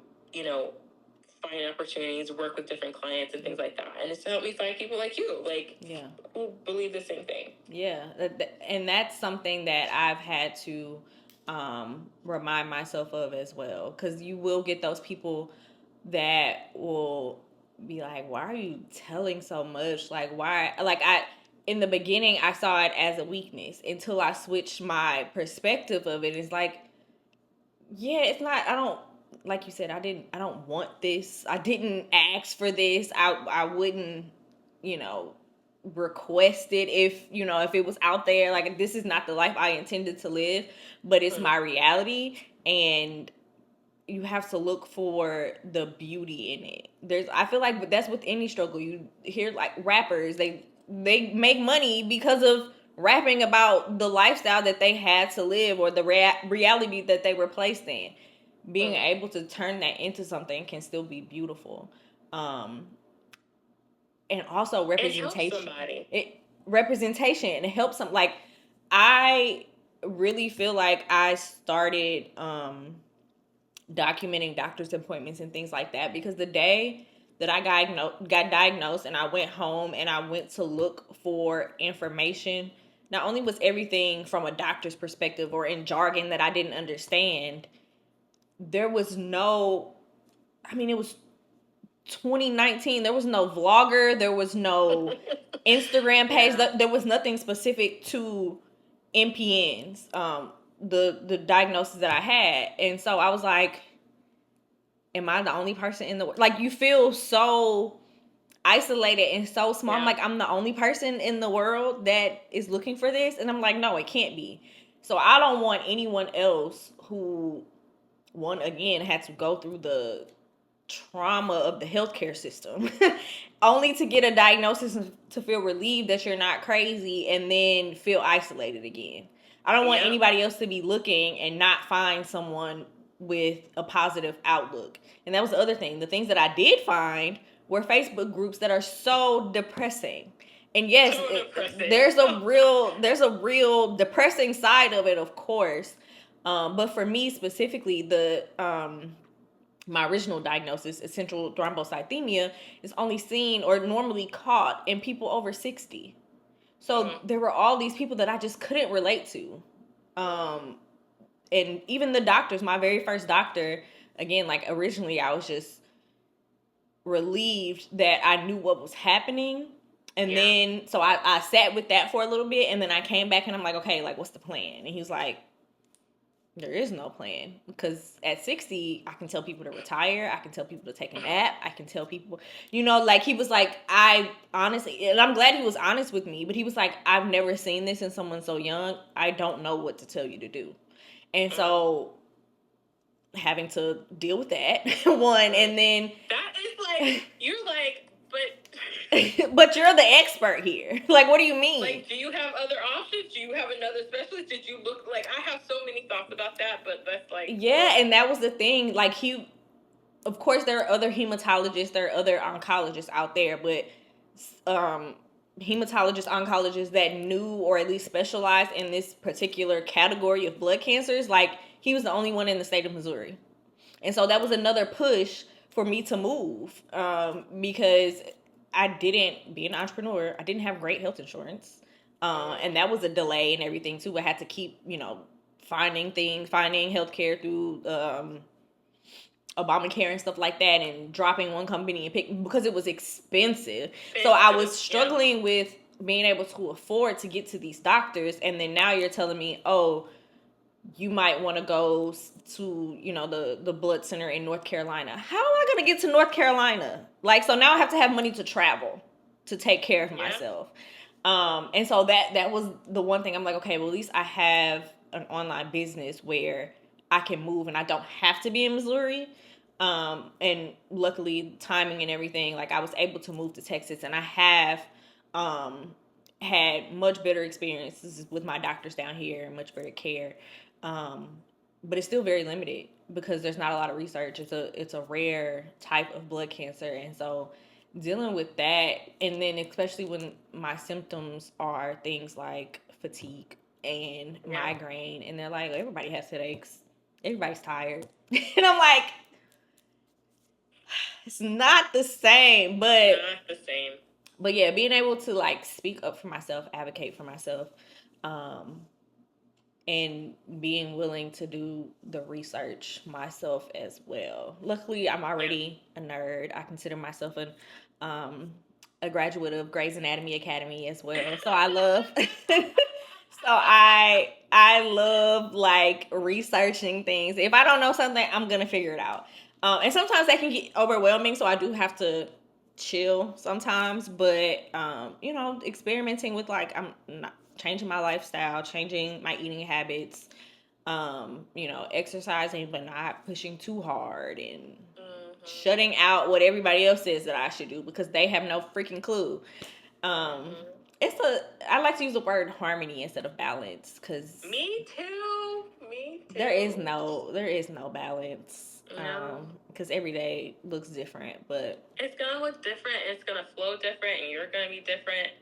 S2: find opportunities, work with different clients and things like that. And it's helped me find people like you, like, who believe the same thing.
S3: Yeah. And that's something that I've had to remind myself of as well, because you will get those people that will be like, why are you telling so much? Like, why? Like, in the beginning I saw it as a weakness until I switched my perspective of it. It's like, yeah, it's not, I don't, like you said, I don't want this. I didn't ask for this. I wouldn't, you know, request it if, you know, if it was out there. Like, this is not the life I intended to live, but it's my reality. And you have to look for the beauty in it. I feel like that's with any struggle. You hear like rappers, they make money because of rapping about the lifestyle that they had to live, or the reality that they were placed in. Being able to turn that into something can still be beautiful. And also representation. Representation. It helps some. Like, I really feel like I started documenting doctor's appointments and things like that, because the day that I got diagnosed and I went home and I went to look for information, not only was everything from a doctor's perspective or in jargon that I didn't understand, there was no, I mean, it was 2019. There was no vlogger. There was no Instagram page. There was nothing specific to NPNs, the diagnosis that I had. And so I was like, am I the only person in the world? Like, you feel so isolated and so small. I'm like, I'm the only person in the world that is looking for this. And I'm like, no, it can't be. So I don't want anyone else who, one, again, had to go through the trauma of the healthcare system only to get a diagnosis and to feel relieved that you're not crazy and then feel isolated again. I don't want anybody else to be looking and not find someone with a positive outlook. And that was the other thing. The things that I did find were Facebook groups that are so depressing. And yes, there's a real depressing side of it, of course. But for me specifically, my original diagnosis, essential thrombocythemia, is only seen or normally caught in people over 60. So there were all these people that I just couldn't relate to. And even the doctors, my very first doctor, again, like, originally I was just relieved that I knew what was happening. And then, so I sat with that for a little bit, and then I came back and I'm like, okay, like, what's the plan? And he was like, there is no plan, because at 60, I can tell people to retire. I can tell people to take a nap. I can tell people, you know, like, he was like, I honestly, and I'm glad he was honest with me, but he was like, I've never seen this in someone so young. I don't know what to tell you to do. And so having to deal with that, one, and then
S2: that is like, you're like,
S3: but you're the expert here. Like, what do you mean?
S2: Like, do you have other options? Do you have another specialist? Did you look, like, I have so many thoughts about that, but that's like,
S3: yeah, and that was the thing. Like, of course, there are other hematologists, there are other oncologists out there, but hematologists, oncologists that knew or at least specialized in this particular category of blood cancers, like, he was the only one in the state of Missouri. And so that was another push for me to move, because I didn't, be an entrepreneur, I didn't have great health insurance. And that was a delay and everything too. I had to keep, you know, finding healthcare through Obamacare and stuff like that, and dropping one company and because it was expensive. So I was struggling with being able to afford to get to these doctors. And then now you're telling me, oh, you might want to go to, you know, the blood center in North Carolina. How am I going to get to North Carolina? Like, so now I have to have money to travel to take care of myself. And so that was the one thing. I'm like, okay, well, at least I have an online business where I can move and I don't have to be in Missouri. And luckily, timing and everything, like, I was able to move to Texas, and I have had much better experiences with my doctors down here and much better care. But it's still very limited because there's not a lot of research. It's a rare type of blood cancer. And so dealing with that, and then especially when my symptoms are things like fatigue and migraine, and they're like, everybody has headaches, everybody's tired. And I'm like, it's not the same, but But yeah, being able to, like, speak up for myself, advocate for myself, and being willing to do the research myself as well. Luckily, I'm already a nerd. I consider myself um, a graduate of Grey's Anatomy Academy as well. So I love I love like researching things. If I don't know something, I'm gonna figure it out. And sometimes that can get overwhelming, so I do have to chill sometimes. But experimenting with like I'm not changing my lifestyle, changing my eating habits, exercising but not pushing too hard and shutting out what everybody else says that I should do because they have no freaking clue. Um, I like to use the word harmony instead of balance because
S2: Me too.
S3: there is no balance.
S2: No.
S3: Because every day looks different, but
S2: It's gonna look different, it's gonna flow different, and you're gonna be different.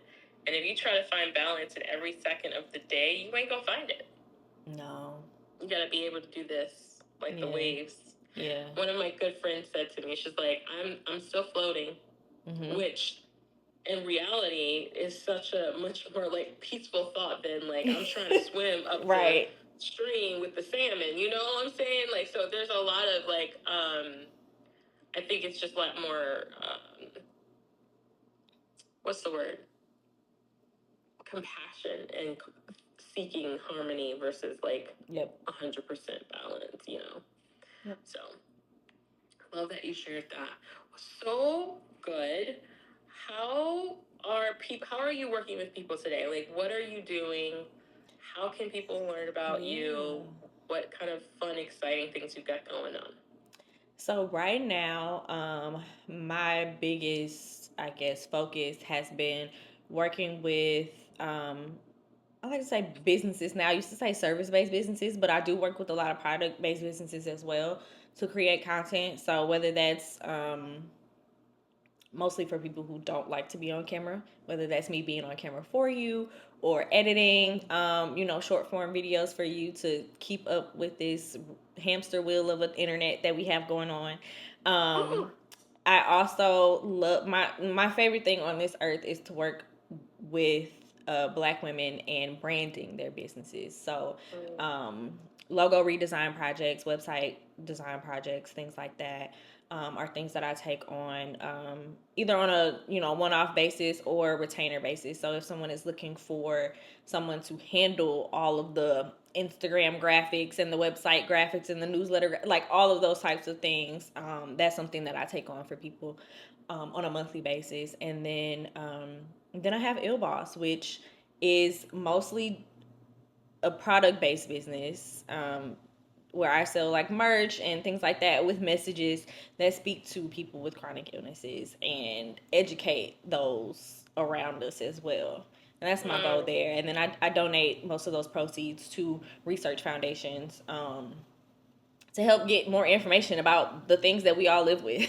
S2: And if you try to find balance in every second of the day, you ain't gonna find it.
S3: no.
S2: You gotta be able to do this like the waves.
S3: Yeah.
S2: One of my good friends said to me, she's like, I'm still floating, which in reality is such a much more like peaceful thought than like I'm trying to swim up
S3: right.
S2: the stream with the salmon. You know what I'm saying? Like, so there's a lot of like I think it's just a lot more what's the word? Compassion and seeking harmony versus like 100% balance, you know.
S3: Yep.
S2: So love that you shared that. So good. How are you working with people today? Like, what are you doing? How can people learn about you? What kind of fun, exciting things you've got going on?
S3: So right now, my biggest, I guess, focus has been working with, I like to say businesses now. I used to say service-based businesses, but I do work with a lot of product-based businesses as well to create content. So whether that's mostly for people who don't like to be on camera, whether that's me being on camera for you or editing, short form videos for you to keep up with this hamster wheel of an internet that we have going on. I also love my favorite thing on this earth is to work with Black women and branding their businesses. So, logo redesign projects, website design projects, things like that. Are things that I take on either on a one-off basis or retainer basis. So if someone is looking for someone to handle all of the Instagram graphics and the website graphics and the newsletter, like all of those types of things, that's something that I take on for people on a monthly basis. And then I have Illboss, which is mostly a product-based business. Where I sell like merch and things like that with messages that speak to people with chronic illnesses and educate those around us as well. And that's my goal there. And then I donate most of those proceeds to research foundations to help get more information about the things that we all live with,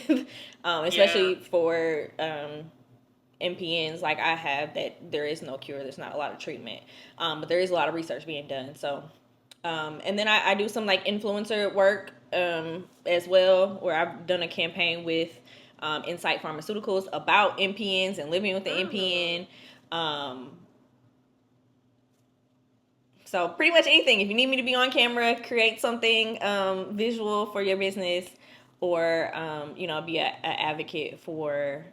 S3: especially for NPNs like I have, that there is no cure, there's not a lot of treatment, but there is a lot of research being done. So and then I do some like influencer work as well, where I've done a campaign with Insight Pharmaceuticals about NPNs and living with the NPN. So pretty much anything. If you need me to be on camera, create something visual for your business, or be an advocate for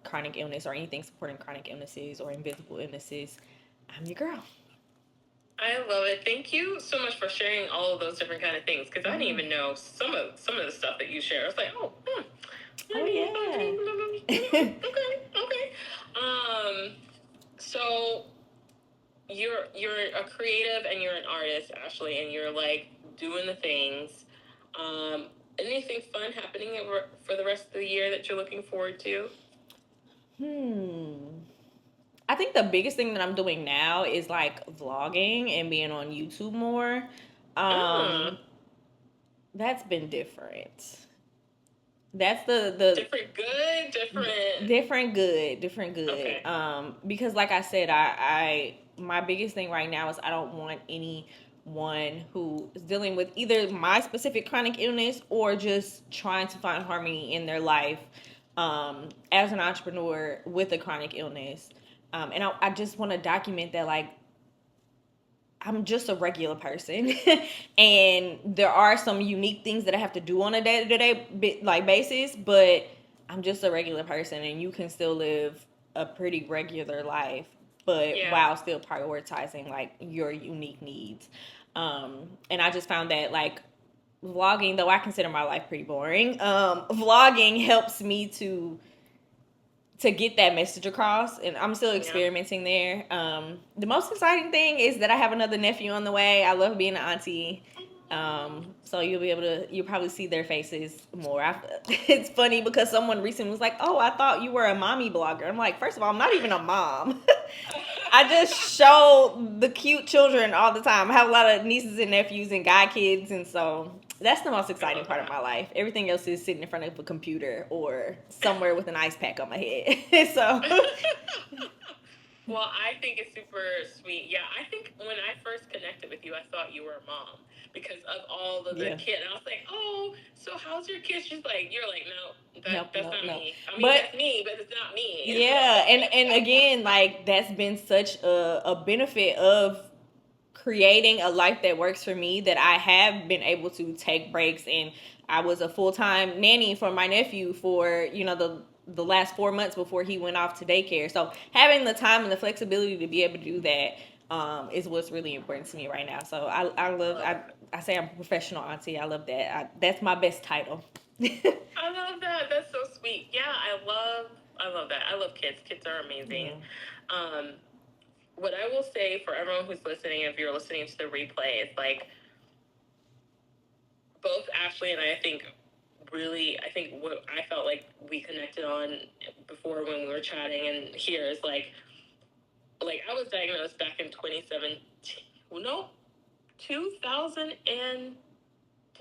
S3: chronic illness or anything supporting chronic illnesses or invisible illnesses, I'm your girl.
S2: I love it. Thank you so much for sharing all of those different kind of things, because I didn't even know some of the stuff that you share. I was like, okay. So you're a creative and you're an artist, Ashley, and you're like doing the things. Anything fun happening for the rest of the year that you're looking forward to?
S3: I think the biggest thing that I'm doing now is like vlogging and being on YouTube more. That's been different. That's the different good. Okay. Because like I said, I my biggest thing right now is I don't want anyone who is dealing with either my specific chronic illness or just trying to find harmony in their life as an entrepreneur with a chronic illness. And I just want to document that, like, I'm just a regular person, and there are some unique things that I have to do on a day to day like basis, but I'm just a regular person, and you can still live a pretty regular life, but
S2: Yeah.
S3: while still prioritizing like your unique needs. And I just found that like vlogging, though I consider my life pretty boring, vlogging helps me to get that message across, and I'm still experimenting there. The most exciting thing is that I have another nephew on the way. I love being an auntie. So you'll probably see their faces more. It's funny because someone recently was like, "Oh, I thought you were a mommy blogger." I'm like, first of all, I'm not even a mom. I just show the cute children all the time. I have a lot of nieces and nephews and guy kids, and so that's the most exciting part of my life. Everything else is sitting in front of a computer or somewhere with an ice pack on my head. So
S2: Well, I think it's super sweet. Yeah, I think when I first connected with you, I thought you were a mom because of all of the kids. And I was like, oh, so how's your kid? She's like, you're like, no, that's not me. I mean, that's me, but it's not me.
S3: Yeah, and again, like that's been such a benefit of creating a life that works for me, that I have been able to take breaks. And I was a full-time nanny for my nephew for, the last 4 months before he went off to daycare. So having the time and the flexibility to be able to do that is what's really important to me right now. So I say I'm a professional auntie. I love that. That's my best title.
S2: I love that. That's so sweet. Yeah, I love that. I love kids. Kids are amazing. Yeah. What I will say for everyone who's listening, if you're listening to the replay, is like both Ashley and I think what I felt like we connected on before when we were chatting and here is like I was diagnosed back in 2017. Well, no, 2010.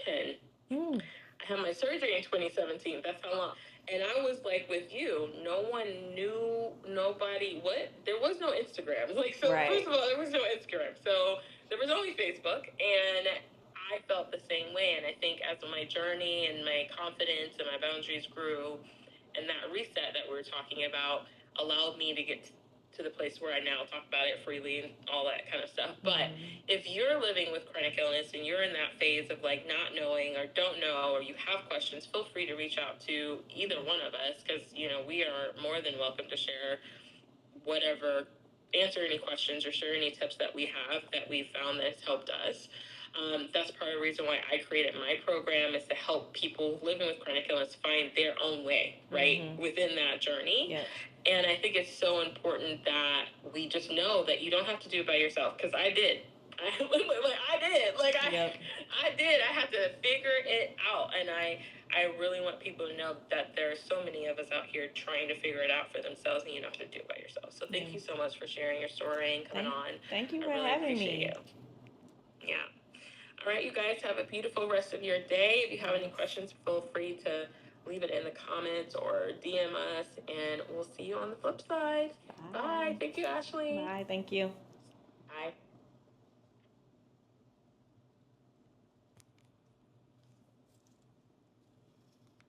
S2: I had my surgery in 2017. That's how long. And I was like with you, no one knew, nobody, there was no Instagram. First of all, there was no Instagram. So there was only Facebook. And I felt the same way. And I think as my journey and my confidence and my boundaries grew, and that reset that we were talking about allowed me to get to the place where I now talk about it freely and all that kind of stuff. But if you're living with chronic illness and you're in that phase of like not knowing or don't know, or you have questions, feel free to reach out to either one of us, because we are more than welcome to share whatever, answer any questions or share any tips that we have that we've found that's helped us. That's part of the reason why I created my program, is to help people living with chronic illness find their own way, right, within that journey. Yeah. And I think it's so important that we just know that you don't have to do it by yourself, because I did. I did. I had to figure it out, and I really want people to know that there are so many of us out here trying to figure it out for themselves, and you don't have to do it by yourself. So thank you so much for sharing your story and coming on.
S3: Thank you for having me.
S2: Yeah. All right, you guys, have a beautiful rest of your day. If you have any questions, feel free to leave it in the comments or DM us, and we'll see you on the flip side. Bye. Thank you, Ashley.
S3: Bye. Thank you.
S2: Bye.